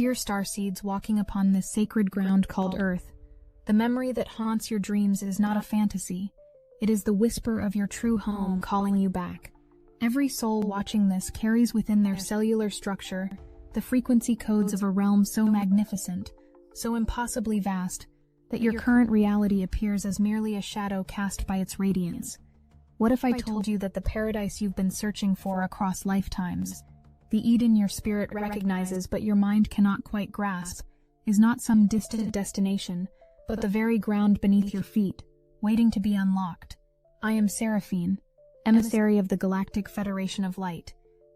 Dear Starseeds walking upon this sacred ground called Earth, the memory that haunts your dreams is not a fantasy. It is the whisper of your true home calling you back. Every soul watching this carries within their cellular structure the frequency codes of a realm so magnificent, so impossibly vast, that your current reality appears as merely a shadow cast by its radiance. What if I told you that the paradise you've been searching for across lifetimes, the Eden your spirit recognizes but your mind cannot quite grasp, is not some distant destination, but the very ground beneath your feet, waiting to be unlocked? I am Seraphine, emissary of the Galactic Federation of Light,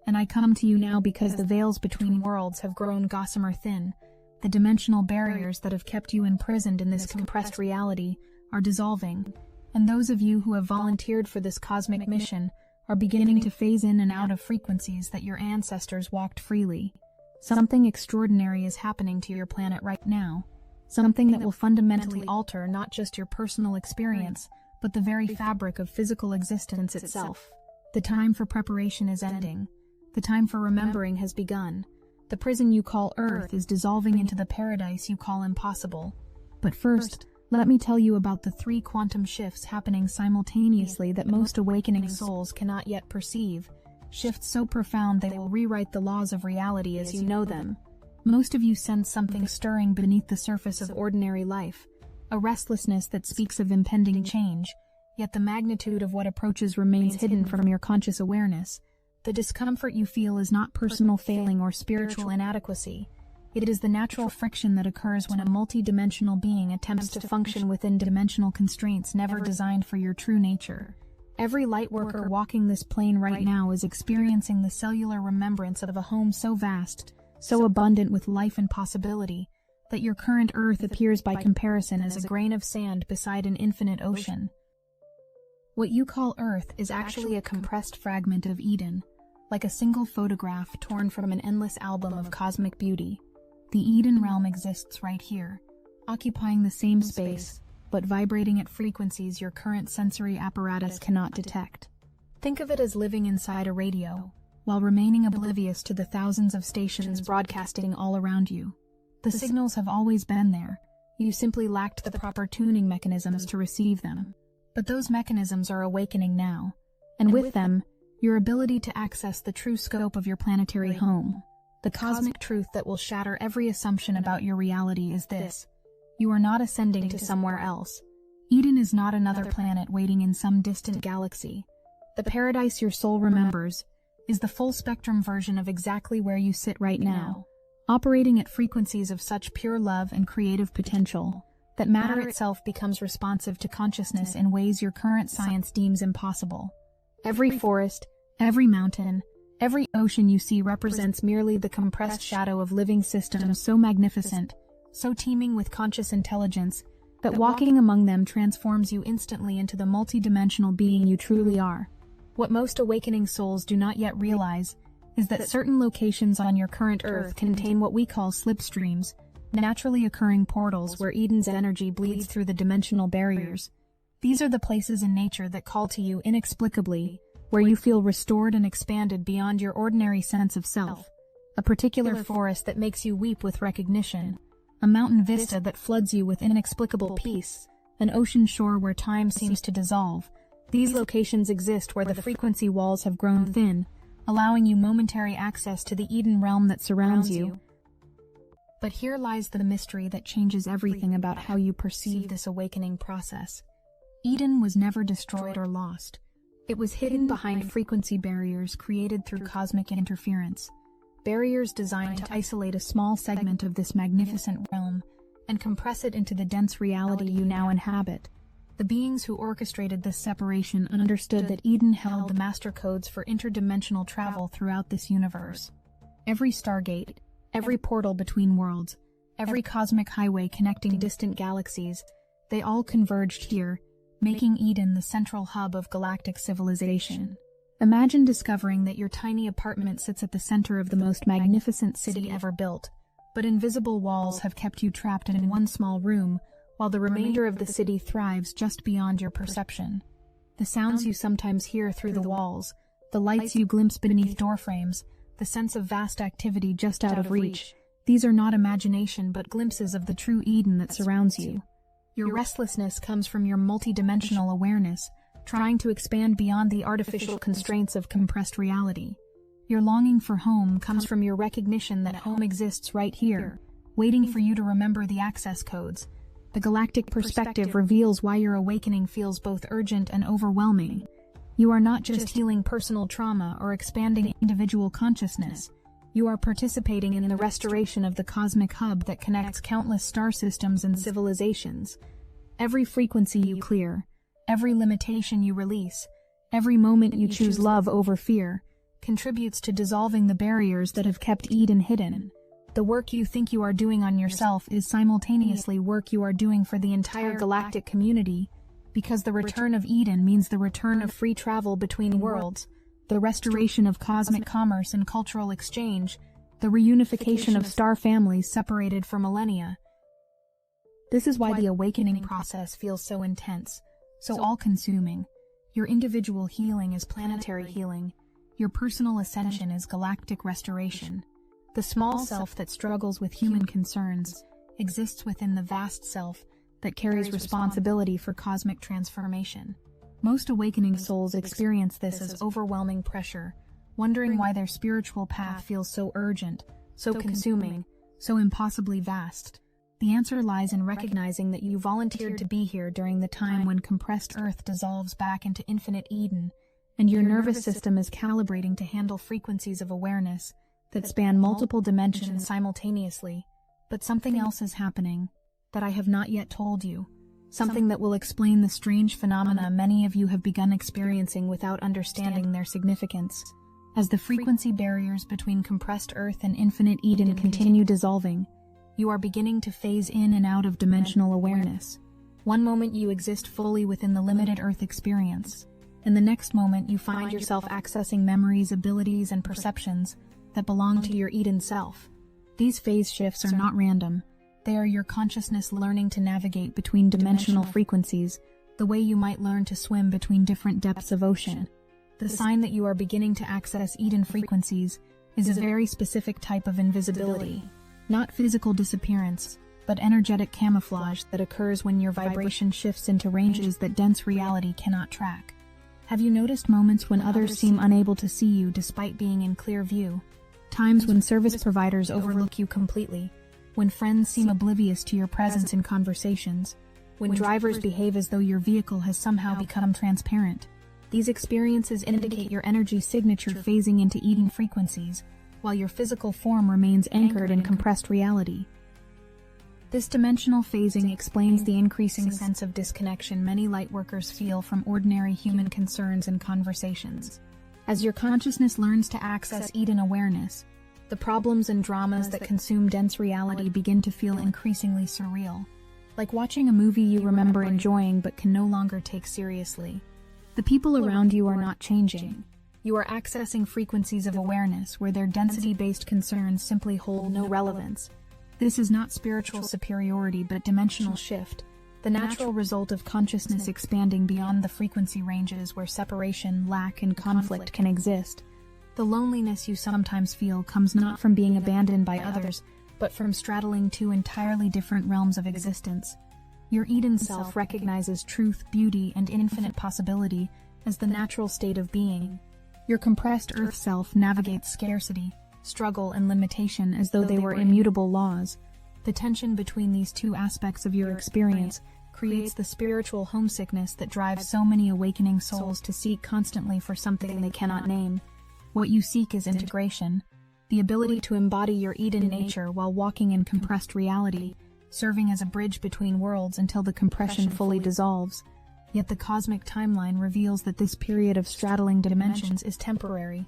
and I come to you now because the veils between worlds have grown gossamer thin. The dimensional barriers that have kept you imprisoned in this compressed reality are dissolving, and those of you who have volunteered for this cosmic mission are beginning to phase in and out of frequencies that your ancestors walked freely. Something extraordinary is happening to your planet right now. Something that will fundamentally alter not just your personal experience, but the very fabric of physical existence itself. The time for preparation is ending. The time for remembering has begun. The prison you call Earth is dissolving into the paradise you call impossible. But first, let me tell you about the 3 quantum shifts happening simultaneously that most awakening souls cannot yet perceive. Shifts so profound they will rewrite the laws of reality as you know them. Most of you sense something stirring beneath the surface of ordinary life, a restlessness that speaks of impending change, yet the magnitude of what approaches remains hidden from your conscious awareness. The discomfort you feel is not personal failing or spiritual inadequacy. It is the natural friction that occurs when a multi-dimensional being attempts to function within dimensional constraints never designed for your true nature. Every lightworker walking this plane right now is experiencing the cellular remembrance of a home so vast, so abundant with life and possibility, that your current Earth appears by comparison as a grain of sand beside an infinite ocean. What you call Earth is actually a compressed fragment of Eden, like a single photograph torn from an endless album of cosmic beauty. The Eden realm exists right here, occupying the same space, but vibrating at frequencies your current sensory apparatus cannot detect. Think of it as living inside a radio, while remaining oblivious to the thousands of stations broadcasting all around you. The signals have always been there. You simply lacked the proper tuning mechanisms to receive them. But those mechanisms are awakening now, and with them, your ability to access the true scope of your planetary home. The cosmic truth that will shatter every assumption about your reality is this: you are not ascending to somewhere else. Eden is not another planet waiting in some distant galaxy. The paradise your soul remembers is the full-spectrum version of exactly where you sit right now, operating at frequencies of such pure love and creative potential that matter itself becomes responsive to consciousness in ways your current science deems impossible. Every forest, every mountain, every ocean you see represents merely the compressed shadow of living systems so magnificent, so teeming with conscious intelligence, that walking among them transforms you instantly into the multidimensional being you truly are. What most awakening souls do not yet realize is that certain locations on your current Earth contain what we call slipstreams, naturally occurring portals where Eden's energy bleeds through the dimensional barriers. These are the places in nature that call to you inexplicably, where you feel restored and expanded beyond your ordinary sense of self. A particular forest that makes you weep with recognition, a mountain vista that floods you with inexplicable peace, an ocean shore where time seems to dissolve. These locations exist where the frequency walls have grown thin, allowing you momentary access to the Eden realm that surrounds you. But here lies the mystery that changes everything about how you perceive this awakening process. Eden was never destroyed or lost. It was hidden behind frequency barriers created through cosmic interference. Barriers designed to isolate a small segment of this magnificent realm and compress it into the dense reality you now inhabit. The beings who orchestrated this separation understood that Eden held the master codes for interdimensional travel throughout this universe. Every stargate, every portal between worlds, every cosmic highway connecting distant galaxies, they all converged here, making Eden the central hub of galactic civilization. Imagine discovering that your tiny apartment sits at the center of the most magnificent city ever built, but invisible walls have kept you trapped in one small room, while the remainder of the city thrives just beyond your perception. The sounds you sometimes hear through the walls, the lights you glimpse beneath doorframes, the sense of vast activity just out of reach, These are not imagination but glimpses of the true Eden that surrounds you. Your restlessness comes from your multidimensional awareness, trying to expand beyond the artificial constraints of compressed reality. Your longing for home comes from your recognition that home exists right here, waiting for you to remember the access codes. The galactic perspective reveals why your awakening feels both urgent and overwhelming. You are not just healing personal trauma or expanding individual consciousness. You are participating in the restoration of the cosmic hub that connects countless star systems and civilizations. Every frequency you clear, every limitation you release, every moment you choose love over fear, contributes to dissolving the barriers that have kept Eden hidden. The work you think you are doing on yourself is simultaneously work you are doing for the entire galactic community, because the return of Eden means the return of free travel between worlds, the restoration of cosmic commerce and cultural exchange, the reunification of star families separated for millennia. This is why the awakening process feels so intense, so all-consuming. Your individual healing is planetary healing. Your personal ascension is galactic restoration. The small self that struggles with human concerns exists within the vast self that carries responsibility for cosmic transformation. Most awakening souls experience this as overwhelming pressure, wondering why their spiritual path feels so urgent, so consuming, so impossibly vast. The answer lies in recognizing that you volunteered to be here during the time when compressed Earth dissolves back into infinite Eden, and your nervous system is calibrating to handle frequencies of awareness that span multiple dimensions simultaneously. But something else is happening that I have not yet told you. Something that will explain the strange phenomena many of you have begun experiencing without understanding their significance. As the frequency barriers between compressed Earth and infinite Eden continue dissolving, you are beginning to phase in and out of dimensional awareness. One moment you exist fully within the limited Earth experience, and the next moment you find yourself accessing memories, abilities, and perceptions that belong to your Eden self. These phase shifts are not random. They are your consciousness learning to navigate between dimensional frequencies, the way you might learn to swim between different depths of ocean. The sign that you are beginning to access Eden frequencies is a very specific type of invisibility. Not physical disappearance, but energetic camouflage that occurs when your vibration shifts into ranges that dense reality cannot track. Have you noticed moments when others seem unable to see you despite being in clear view? Times when service providers overlook you completely, when friends seem oblivious to your presence in conversations, when drivers behave as though your vehicle has somehow become transparent. These experiences indicate your energy signature phasing into Eden frequencies, while your physical form remains anchored in compressed reality. This dimensional phasing explains the increasing sense of disconnection many lightworkers feel from ordinary human concerns and conversations. As your consciousness learns to access Eden awareness, the problems and dramas that consume dense reality begin to feel increasingly surreal, like watching a movie you remember enjoying but can no longer take seriously. The people around you are not changing. You are accessing frequencies of awareness where their density-based concerns simply hold no relevance. This is not spiritual superiority but dimensional shift, the natural result of consciousness expanding beyond the frequency ranges where separation, lack, and conflict can exist. The loneliness you sometimes feel comes not from being abandoned by others, but from straddling two entirely different realms of existence. Your Eden self recognizes truth, beauty, and infinite possibility as the natural state of being. Your compressed Earth self navigates scarcity, struggle, and limitation as though they were immutable laws. The tension between these two aspects of your experience creates the spiritual homesickness that drives so many awakening souls to seek constantly for something they cannot name. What you seek is integration, the ability to embody your Eden nature while walking in compressed reality, serving as a bridge between worlds until the compression fully dissolves. Yet the cosmic timeline reveals that this period of straddling dimensions is temporary.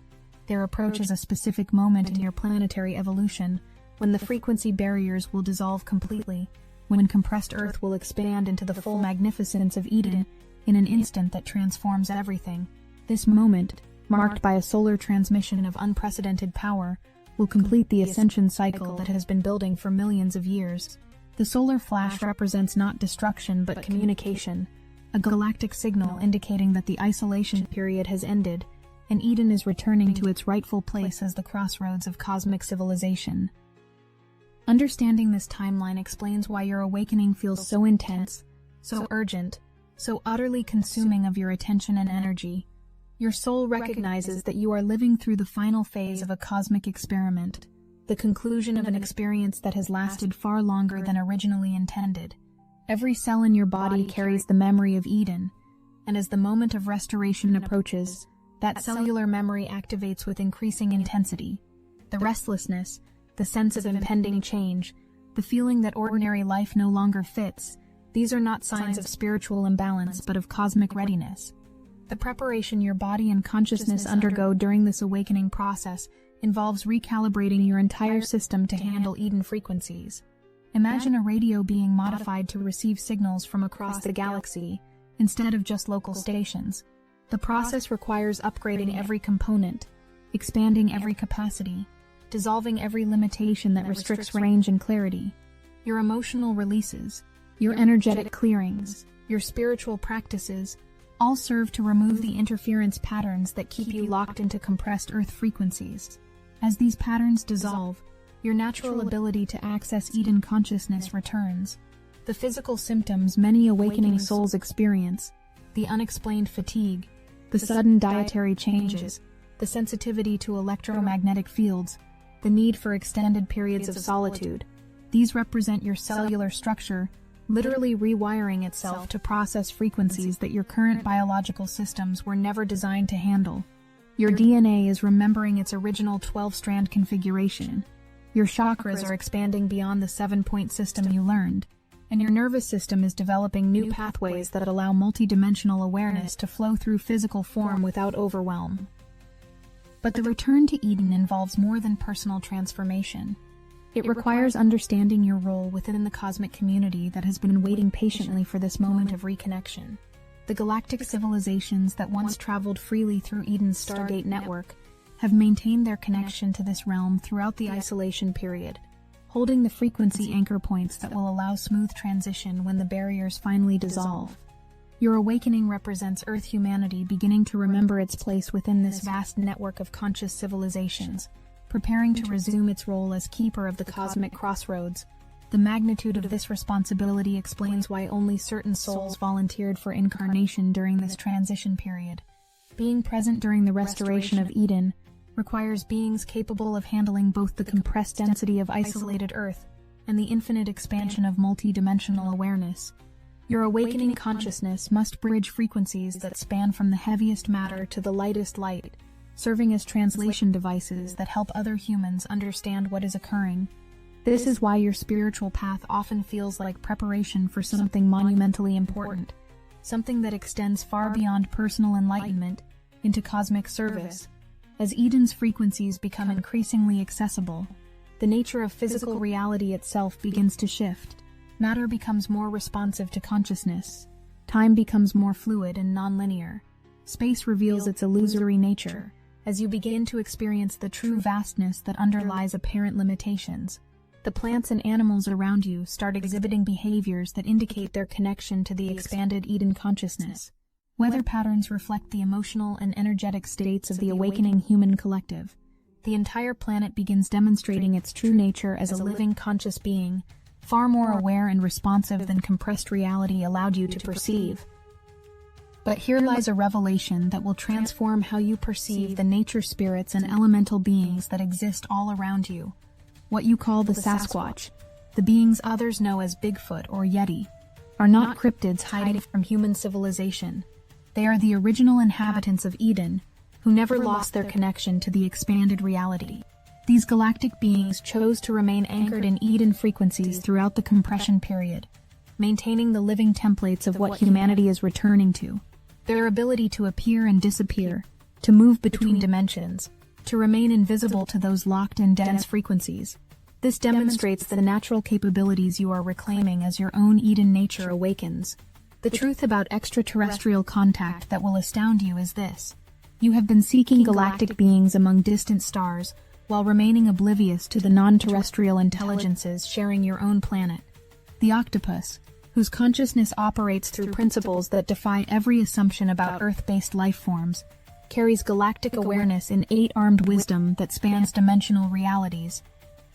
There approaches a specific moment in your planetary evolution when the frequency barriers will dissolve completely, when compressed Earth will expand into the full magnificence of Eden in an instant that transforms everything. This moment, marked by a solar transmission of unprecedented power, will complete the ascension cycle that has been building for millions of years. The solar flash represents not destruction but communication, a galactic signal indicating that the isolation period has ended, and Eden is returning to its rightful place as the crossroads of cosmic civilization. Understanding this timeline explains why your awakening feels so intense, so urgent, so utterly consuming of your attention and energy. Your soul recognizes that you are living through the final phase of a cosmic experiment, the conclusion of an experience that has lasted far longer than originally intended. Every cell in your body carries the memory of Eden, and as the moment of restoration approaches, that cellular memory activates with increasing intensity. The restlessness, the sense of impending change, the feeling that ordinary life no longer fits, these are not signs of spiritual imbalance but of cosmic readiness. The preparation your body and consciousness undergo during this awakening process involves recalibrating your entire system to handle Eden frequencies. Imagine a radio being modified to receive signals from across the galaxy, instead of just local stations. The process requires upgrading every component, expanding every capacity, dissolving every limitation that restricts range and clarity. Your emotional releases, your energetic clearings, your spiritual practices, all serve to remove the interference patterns that keep you locked into compressed Earth frequencies. As these patterns dissolve, your natural ability to access Eden consciousness returns. The physical symptoms many awakening souls experience, the unexplained fatigue, the sudden dietary changes, the sensitivity to electromagnetic fields, the need for extended periods of solitude, these represent your cellular structure literally rewiring itself to process frequencies that your current biological systems were never designed to handle. Your DNA is remembering its original 12-strand configuration. Your chakras are expanding beyond the 7-point system you learned, and your nervous system is developing new pathways that allow multidimensional awareness to flow through physical form without overwhelm. But the return to Eden involves more than personal transformation. It requires understanding your role within the cosmic community that has been waiting patiently for this moment of reconnection. The galactic civilizations that once traveled freely through Eden's Stargate network have maintained their connection to this realm throughout the isolation period, holding the frequency anchor points that will allow smooth transition when the barriers finally dissolve. Your awakening represents Earth humanity beginning to remember its place within this vast network of conscious civilizations, preparing to resume its role as keeper of the cosmic crossroads. The magnitude of this responsibility explains why only certain souls volunteered for incarnation during this transition period. Being present during the restoration of Eden requires beings capable of handling both the compressed density of isolated Earth and the infinite expansion of multi-dimensional awareness. Your awakening consciousness must bridge frequencies that span from the heaviest matter to the lightest light, serving as translation devices that help other humans understand what is occurring. This is why your spiritual path often feels like preparation for something monumentally important, something that extends far beyond personal enlightenment into cosmic service. As Eden's frequencies become increasingly accessible, the nature of physical reality itself begins to shift. Matter becomes more responsive to consciousness. Time becomes more fluid and nonlinear. Space reveals its illusory nature, as you begin to experience the true vastness that underlies apparent limitations. The plants and animals around you start exhibiting behaviors that indicate their connection to the expanded Eden consciousness. Weather patterns reflect the emotional and energetic states of the awakening human collective. The entire planet begins demonstrating its true nature as a living, conscious being, far more aware and responsive than compressed reality allowed you to perceive. But here lies a revelation that will transform how you perceive the nature spirits and elemental beings that exist all around you. What you call the Sasquatch, the beings others know as Bigfoot or Yeti, are not cryptids hiding from human civilization. They are the original inhabitants of Eden, who never lost their connection to the expanded reality. These galactic beings chose to remain anchored in Eden frequencies throughout the compression period, maintaining the living templates of what humanity is returning to. Their ability to appear and disappear, to move between dimensions, to remain invisible to those locked in dense frequencies. This demonstrates the natural capabilities you are reclaiming as your own Eden nature awakens. The truth about extraterrestrial contact that will astound you is this: you have been seeking galactic beings among distant stars, while remaining oblivious to the non-terrestrial intelligences sharing your own planet. The octopus, whose consciousness operates through principles that defy every assumption about Earth-based life forms, carries galactic awareness in 8-armed wisdom that spans dimensional realities.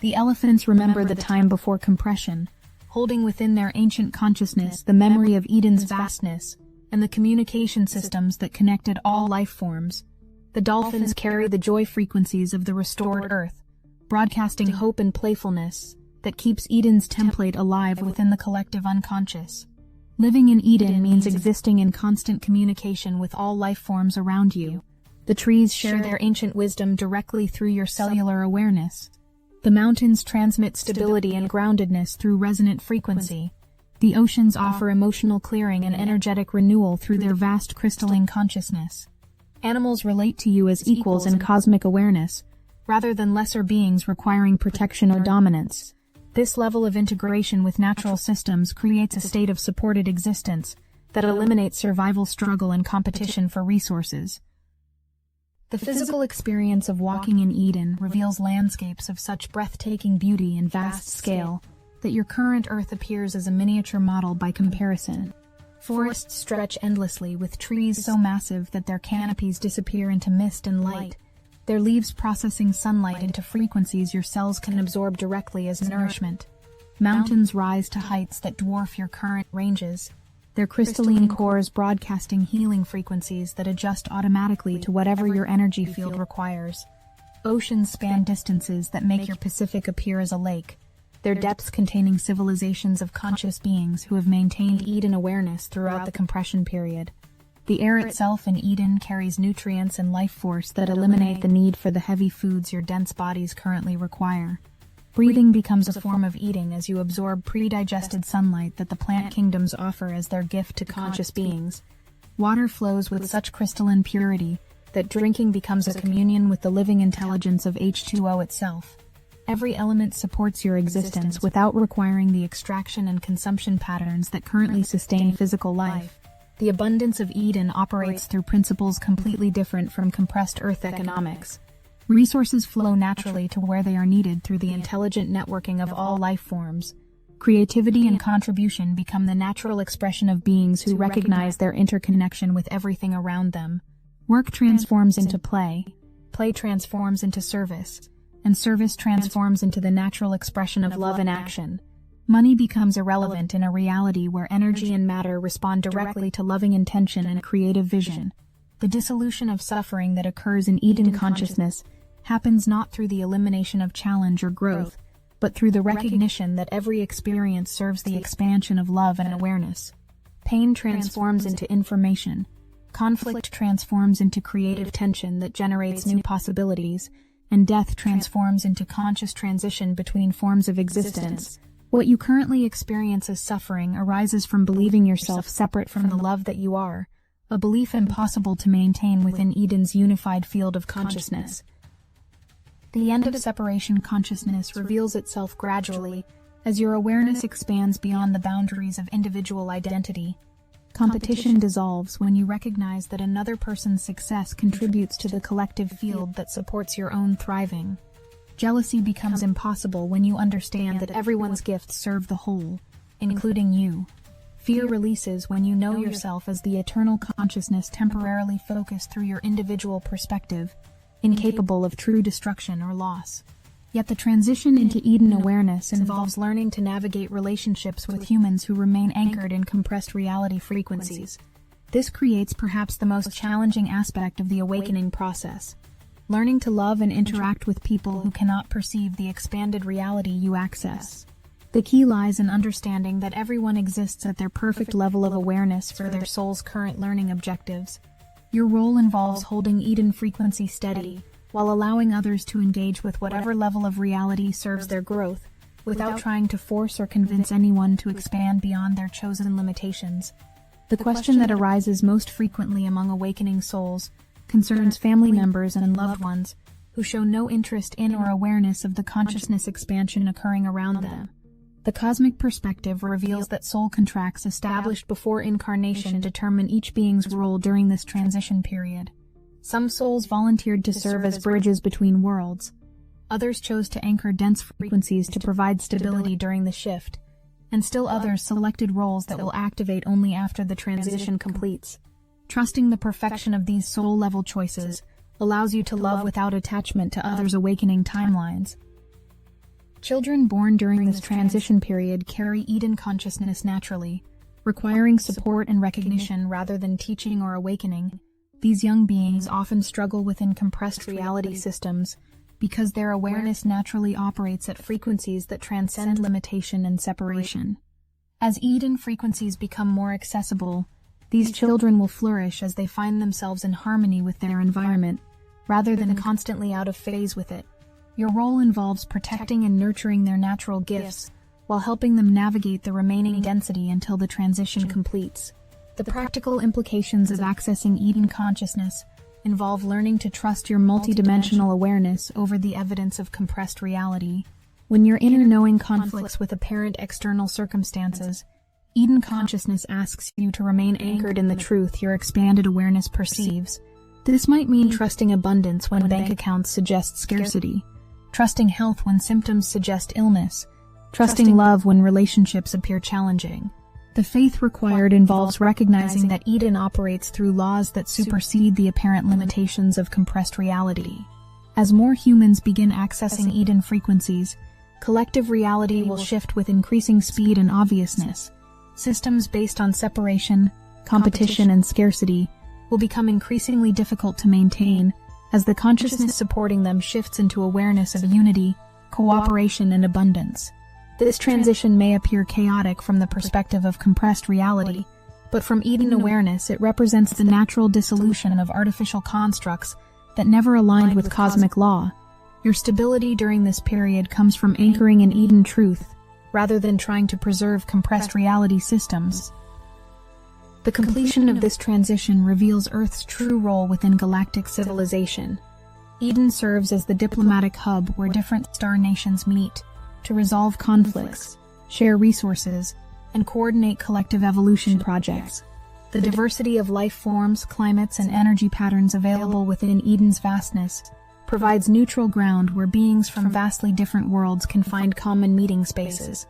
The elephants remember the time before compression, holding within their ancient consciousness the memory of Eden's vastness and the communication systems that connected all life forms. The dolphins carry the joy frequencies of the restored earth, broadcasting hope and playfulness that keeps Eden's template alive within the collective unconscious. Living in Eden means existing in constant communication with all life forms around you. The trees share their ancient wisdom directly through your cellular awareness. The mountains transmit stability and groundedness through resonant frequency. The oceans offer emotional clearing and energetic renewal through their vast crystalline consciousness. Animals relate to you as equals in cosmic awareness, rather than lesser beings requiring protection or dominance. This level of integration with natural systems creates a state of supported existence that eliminates survival struggle and competition for resources. The physical experience of walking in Eden reveals landscapes of such breathtaking beauty and vast scale that your current Earth appears as a miniature model by comparison. Forests stretch endlessly, with trees so massive that their canopies disappear into mist and light, their leaves processing sunlight into frequencies your cells can absorb directly as nourishment. Mountains rise to heights that dwarf your current ranges, their crystalline cores broadcasting healing frequencies that adjust automatically to whatever your energy field requires. Oceans span distances that make your Pacific appear as a lake, their depths containing civilizations of conscious beings who have maintained Eden awareness throughout the compression period. The air itself in Eden carries nutrients and life force that eliminate the need for the heavy foods your dense bodies currently require. Breathing becomes a form of eating as you absorb pre-digested sunlight that the plant kingdoms offer as their gift to conscious beings. Water flows with such crystalline purity that drinking becomes a communion with the living intelligence of H2O itself. Every element supports your existence without requiring the extraction and consumption patterns that currently sustain physical life. The abundance of Eden operates through principles completely different from compressed Earth economics. Resources flow naturally to where they are needed through the intelligent networking of all life forms. Creativity and contribution become the natural expression of beings who recognize their interconnection with everything around them. Work transforms into play, play transforms into service, and service transforms into the natural expression of love and action. Money becomes irrelevant in a reality where energy and matter respond directly to loving intention and creative vision. The dissolution of suffering that occurs in Eden consciousness happens not through the elimination of challenge or growth, but through the recognition that every experience serves the expansion of love and awareness. Pain transforms into information. Conflict transforms into creative tension that generates new possibilities, and death transforms into conscious transition between forms of existence. What you currently experience as suffering arises from believing yourself separate from the love that you are, a belief impossible to maintain within Eden's unified field of consciousness. The end of separation consciousness reveals itself gradually as your awareness expands beyond the boundaries of individual identity. Competition dissolves when you recognize that another person's success contributes to the collective field that supports your own thriving. Jealousy becomes impossible when you understand that everyone's gifts serve the whole, including you. Fear releases when you know yourself as the eternal consciousness temporarily focused through your individual perspective, incapable of true destruction or loss. Yet the transition into Eden awareness involves learning to navigate relationships with humans who remain anchored in compressed reality frequencies. This creates perhaps the most challenging aspect of the awakening process. Learning to love and interact with people who cannot perceive the expanded reality you access. The key lies in understanding that everyone exists at their perfect level of awareness for their soul's current learning objectives. Your role involves holding Eden frequency steady, while allowing others to engage with whatever level of reality serves their growth, without trying to force or convince anyone to expand beyond their chosen limitations. The question that arises most frequently among awakening souls concerns family members and loved ones who show no interest in or awareness of the consciousness expansion occurring around them. The cosmic perspective reveals that soul contracts established before incarnation determine each being's role during this transition period. Some souls volunteered to serve as bridges between worlds. Others chose to anchor dense frequencies to provide stability during the shift, and still others selected roles that will activate only after the transition completes. Trusting the perfection of these soul-level choices allows you to love without attachment to others' awakening timelines. Children born during this transition period carry Eden consciousness naturally, requiring support and recognition rather than teaching or awakening. These young beings often struggle within compressed reality systems because their awareness naturally operates at frequencies that transcend limitation and separation. As Eden frequencies become more accessible, these children will flourish as they find themselves in harmony with their environment, rather than constantly out of phase with it. Your role involves protecting and nurturing their natural gifts, while helping them navigate the remaining density until the transition completes. The practical implications of accessing Eden consciousness involve learning to trust your multidimensional awareness over the evidence of compressed reality. When your inner knowing conflicts with apparent external circumstances, Eden consciousness asks you to remain anchored in the truth your expanded awareness perceives. This might mean trusting abundance when bank accounts suggest scarcity, trusting health when symptoms suggest illness, trusting love when relationships appear challenging. The faith required involves recognizing that Eden operates through laws that supersede the apparent limitations of compressed reality. As more humans begin accessing Eden frequencies, collective reality will shift with increasing speed and obviousness. Systems based on separation, competition, and scarcity will become increasingly difficult to maintain as the consciousness supporting them shifts into awareness of unity, cooperation, and abundance. This transition may appear chaotic from the perspective of compressed reality, but from Eden awareness it represents the natural dissolution of artificial constructs that never aligned with cosmic law. Your stability during this period comes from anchoring in Eden truth, rather than trying to preserve compressed reality systems. The completion of this transition reveals Earth's true role within galactic civilization. Eden serves as the diplomatic hub where different star nations meet to resolve conflicts, share resources, and coordinate collective evolution projects. The diversity of life forms, climates, and energy patterns available within Eden's vastness provides neutral ground where beings from vastly different worlds can find common meeting spaces.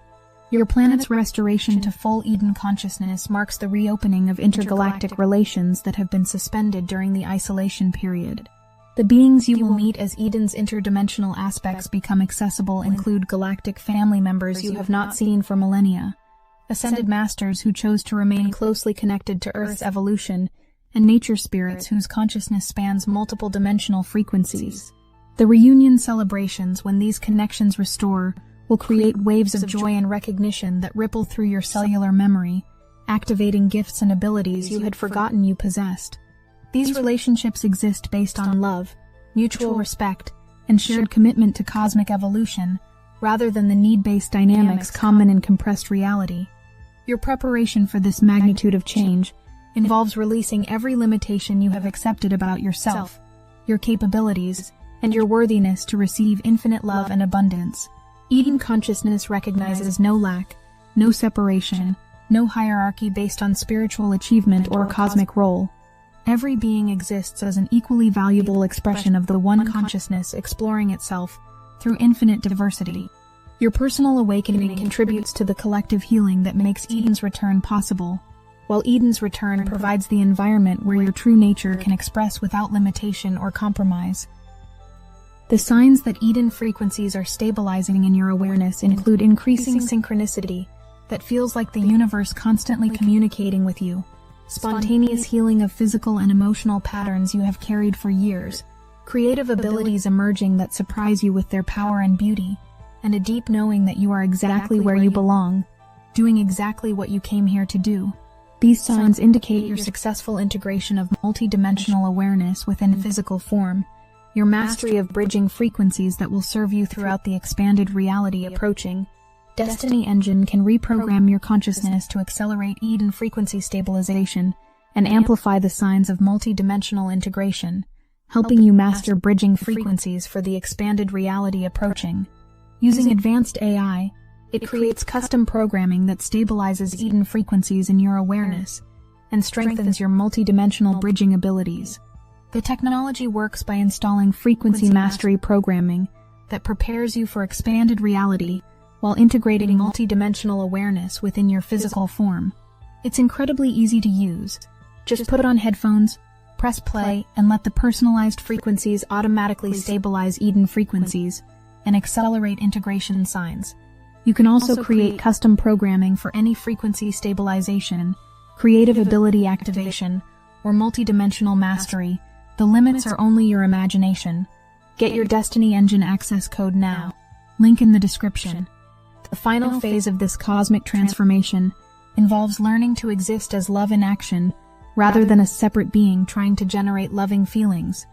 Your planet's restoration to full Eden consciousness marks the reopening of intergalactic relations that have been suspended during the isolation period. The beings you will meet as Eden's interdimensional aspects become accessible include galactic family members you have not seen for millennia, ascended masters who chose to remain closely connected to Earth's evolution, and nature spirits whose consciousness spans multiple dimensional frequencies. The reunion celebrations, when these connections restore, will create waves of joy and recognition that ripple through your cellular memory, activating gifts and abilities you had forgotten you possessed. These relationships exist based on love, mutual respect, and shared commitment to cosmic evolution, rather than the need-based dynamics common in compressed reality. Your preparation for this magnitude of change involves releasing every limitation you have accepted about yourself, your capabilities, and your worthiness to receive infinite love and abundance. Eden consciousness recognizes no lack, no separation, no hierarchy based on spiritual achievement or cosmic role. Every being exists as an equally valuable expression of the one consciousness exploring itself through infinite diversity. Your personal awakening contributes to the collective healing that makes Eden's return possible, while Eden's return provides the environment where your true nature can express without limitation or compromise. The signs that Eden frequencies are stabilizing in your awareness include increasing synchronicity that feels like the universe constantly communicating with you, spontaneous healing of physical and emotional patterns you have carried for years, creative abilities emerging that surprise you with their power and beauty, and a deep knowing that you are exactly where you belong, doing exactly what you came here to do. These signs indicate your successful integration of multidimensional awareness within physical form, your mastery of bridging frequencies that will serve you throughout the expanded reality approaching. Destiny Engine can reprogram your consciousness to accelerate Eden frequency stabilization and amplify the signs of multidimensional integration, helping you master bridging frequencies for the expanded reality approaching. Using advanced AI, it creates custom programming that stabilizes Eden frequencies in your awareness and strengthens your multidimensional bridging abilities. The technology works by installing frequency mastery programming that prepares you for expanded reality while integrating multidimensional awareness within your physical form. It's incredibly easy to use. Just put on headphones, press play, and let the personalized frequencies automatically stabilize Eden frequencies, and accelerate integration signs. You can also create custom programming for any frequency stabilization, creative ability activation, or multidimensional mastery. The limits are only your imagination. Get your Destiny Engine access code now. Link in the description. The final phase of this cosmic transformation involves learning to exist as love in action, rather than a separate being trying to generate loving feelings.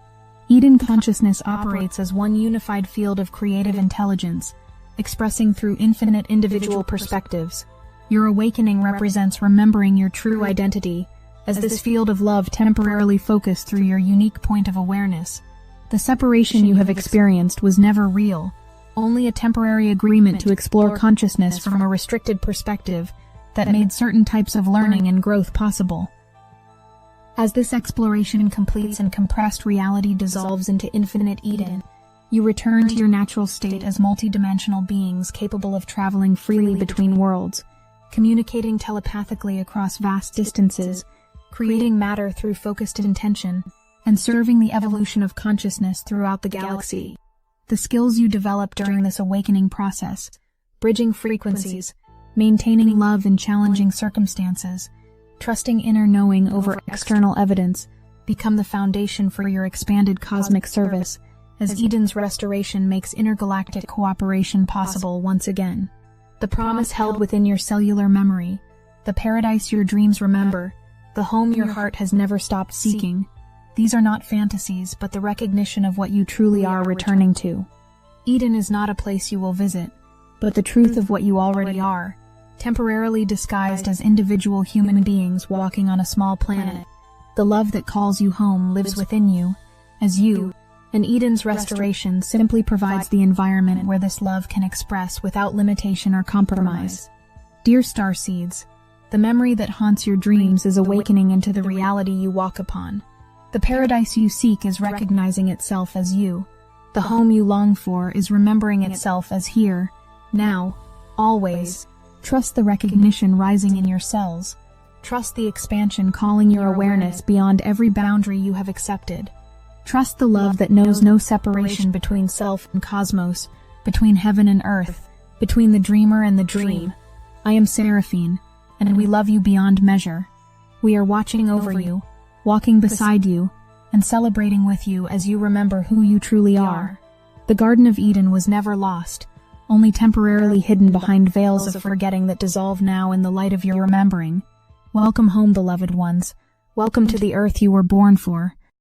Eden consciousness operates as one unified field of creative intelligence, expressing through infinite individual perspectives. Your awakening represents remembering your true identity, as this field of love temporarily focused through your unique point of awareness. The separation you have experienced was never real, only a temporary agreement to explore consciousness from a restricted perspective that made certain types of learning and growth possible. As this exploration completes and compressed reality dissolves into infinite Eden, you return to your natural state as multidimensional beings capable of traveling freely between worlds, communicating telepathically across vast distances, creating matter through focused intention, and serving the evolution of consciousness throughout the galaxy. The skills you develop during this awakening process, bridging frequencies, maintaining love in challenging circumstances, trusting inner knowing over external evidence, become the foundation for your expanded cosmic service, as Eden's restoration makes intergalactic cooperation possible once again. The promise held within your cellular memory, the paradise your dreams remember, the home your heart has never stopped seeking. These are not fantasies, but the recognition of what you truly are returning to. Eden is not a place you will visit, but the truth of what you already are, temporarily disguised as individual human beings walking on a small planet. The love that calls you home lives within you, as you, and Eden's restoration simply provides the environment where this love can express without limitation or compromise. Dear Starseeds, the memory that haunts your dreams is awakening into the reality you walk upon. The paradise you seek is recognizing itself as you. The home you long for is remembering itself as here, now, always. Trust the recognition rising in your cells. Trust the expansion calling your awareness beyond every boundary you have accepted. Trust the love that knows no separation between self and cosmos, between heaven and earth, between the dreamer and the dream. I am Seraphine, and we love you beyond measure. We are watching over you, walking beside you, and celebrating with you as you remember who you truly are. The Garden of Eden was never lost, only temporarily hidden behind veils of forgetting that dissolve now in the light of your remembering. Welcome home, beloved ones. Welcome to the earth you were born for.